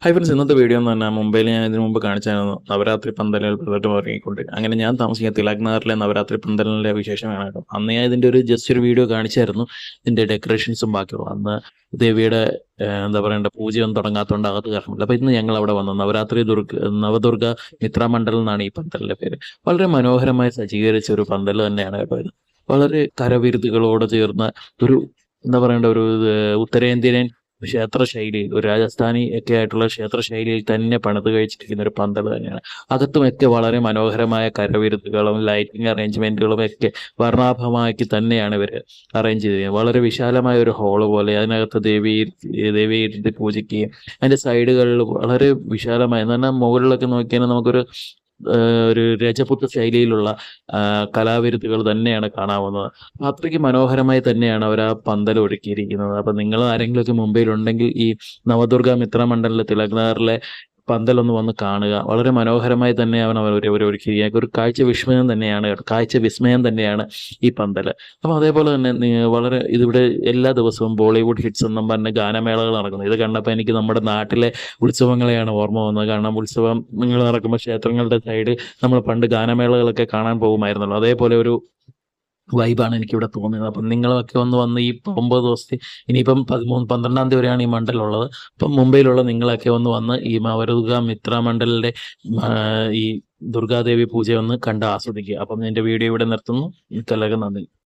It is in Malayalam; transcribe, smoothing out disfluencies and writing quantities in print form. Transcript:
ഹൈ ഫ്രണ്ട്സ്, ഇന്നത്തെ വീഡിയോ എന്ന് പറഞ്ഞാൽ മുംബൈയിൽ ഞാൻ ഇതിനു മുമ്പ് കാണിച്ചായിരുന്നു നവരാത്രി പന്തലുകൾ പ്രകടനം ഇറങ്ങിക്കൊണ്ട്. അങ്ങനെ ഞാൻ താമസിക്കുന്ന തിലക് നഗറിലെ നവരാത്രി പന്തലിൻ്റെ വിശേഷമാണ് കേട്ടോ. അന്ന് ഞാൻ ഇതിൻ്റെ ജസ്റ്റ് ഒരു വീഡിയോ കാണിച്ചായിരുന്നു, ഇതിൻ്റെ ഡെക്കറേഷൻസും ബാക്കിയുള്ള. അന്ന് ദേവിയുടെ എന്താ പറയേണ്ട പൂജയൊന്നും തുടങ്ങാത്തതുകൊണ്ട് അകത്ത് കയറുന്നില്ല. അപ്പോൾ ഇന്ന് ഞങ്ങൾ അവിടെ വന്നു. നവദുർഗ മിത്ര മണ്ഡലം എന്നാണ് ഈ പന്തലിൻ്റെ പേര്. വളരെ മനോഹരമായി സജ്ജീകരിച്ച ഒരു പന്തൽ തന്നെയാണ് കേട്ടോ ഇത്. വളരെ കരവിരുതുകളോട് ചേർന്ന ഒരു എന്താ പറയേണ്ട ഒരു ഉത്തരേന്ത്യൻ ക്ഷേത്ര ശൈലിയിൽ, ഒരു രാജസ്ഥാനി ഒക്കെ ആയിട്ടുള്ള ക്ഷേത്ര ശൈലിയിൽ തന്നെ പണിത് കഴിച്ചിരിക്കുന്ന ഒരു പന്തൽ തന്നെയാണ്. അകത്തുമൊക്കെ വളരെ മനോഹരമായ കരവിരുതുകളും ലൈറ്റിംഗ് അറേഞ്ച്മെന്റുകളും ഒക്കെ വർണ്ണാഭമാക്കി തന്നെയാണ് ഇവർ അറേഞ്ച് ചെയ്തിരിക്കുന്നത്. വളരെ വിശാലമായ ഒരു ഹാള് പോലെ അതിനകത്ത് ദേവിയെ ഇരുത്തി പൂജിക്കുകയും അതിൻ്റെ സൈഡുകളിൽ വളരെ വിശാലമായ എന്ന് പറഞ്ഞാൽ മുകളിലൊക്കെ നോക്കിയാൽ നമുക്കൊരു രജപുത്ര ശൈലിയിലുള്ള കലാവിരുതുകൾ തന്നെയാണ് കാണാവുന്നത്. അത്രയ്ക്ക് മനോഹരമായി തന്നെയാണ് അവർ ആ പന്തൽ ഒരുക്കിയിരിക്കുന്നത്. അപ്പം നിങ്ങൾ ആരെങ്കിലുമൊക്കെ മുംബൈയിലുണ്ടെങ്കിൽ ഈ നവദുർഗ മിത്ര മണ്ഡലിലെ തിലക് നഗറിലെ പന്തലൊന്ന് വന്ന് കാണുക. വളരെ മനോഹരമായി തന്നെ അവർ ഒരുക്കിയിരിക്കുക. ഒരു കാഴ്ച വിസ്മയം തന്നെയാണ് ഈ പന്തൽ. അപ്പം അതേപോലെ തന്നെ വളരെ ഇതിവിടെ എല്ലാ ദിവസവും ബോളിവുഡ് ഹിറ്റ്സ് എന്നും പറഞ്ഞ് ഗാനമേളകൾ നടക്കുന്നത്. ഇത് കണ്ടപ്പോൾ എനിക്ക് നമ്മുടെ നാട്ടിലെ ഉത്സവങ്ങളെയാണ് ഓർമ്മ വന്നത്. കാരണം ഉത്സവങ്ങൾ നടക്കുമ്പോൾ ക്ഷേത്രങ്ങളുടെ സൈഡ് നമ്മൾ പണ്ട് ഗാനമേളകളൊക്കെ കാണാൻ പോകുമായിരുന്നല്ലോ. അതേപോലെ ഒരു വൈബാണ് എനിക്കിവിടെ തോന്നിയത്. അപ്പം നിങ്ങളൊക്കെ വന്ന് ഈ 9 ദിവസത്തെ, ഇനിയിപ്പം 12-ാം തീയതി വരെയാണ് ഈ മണ്ഡലമുള്ളത്. അപ്പം മുംബൈയിലുള്ള നിങ്ങളൊക്കെ വന്ന് ഈ നവദുർഗ മിത്ര മണ്ഡലിൻ്റെ ഈ ദുർഗാദേവി പൂജ ഒന്ന് കണ്ട് ആസ്വദിക്കുക. അപ്പം എൻ്റെ വീഡിയോ ഇവിടെ നിർത്തുന്നു. എല്ലാവർക്കും നന്ദി.